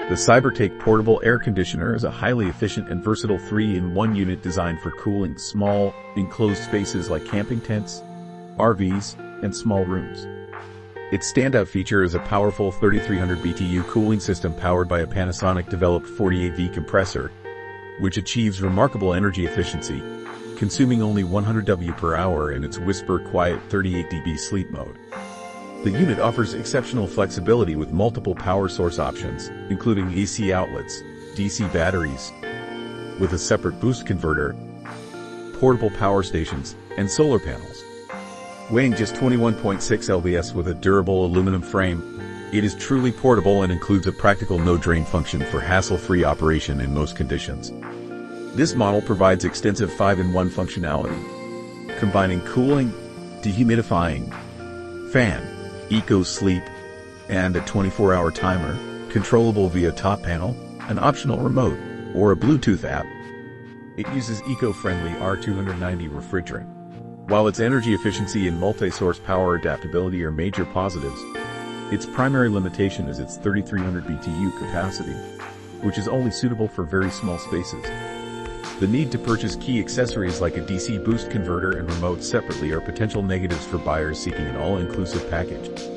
The CYBERTAKE Portable Air Conditioner is a highly efficient and versatile 3-in-1 unit designed for cooling small, enclosed spaces like camping tents, RVs, and small rooms. Its standout feature is a powerful 3300 BTU cooling system powered by a Panasonic-developed 48V compressor, which achieves remarkable energy efficiency, consuming only 100 W per hour in its whisper-quiet 38 dB sleep mode. The unit offers exceptional flexibility with multiple power source options, including AC outlets, DC batteries, with a separate boost converter, portable power stations, and solar panels. Weighing just 21.6 lbs with a durable aluminum frame, it is truly portable and includes a practical no-drain function for hassle-free operation in most conditions. This model provides extensive 5-in-1 functionality, combining cooling, dehumidifying, fan, eco-sleep, and a 24-hour timer, controllable via top panel, an optional remote, or a Bluetooth app. It uses eco-friendly R290 refrigerant. While its energy efficiency and multi-source power adaptability are major positives, its primary limitation is its 3300 BTU capacity, which is only suitable for very small spaces. The need to purchase key accessories like a DC boost converter and remote separately are potential negatives for buyers seeking an all-inclusive package.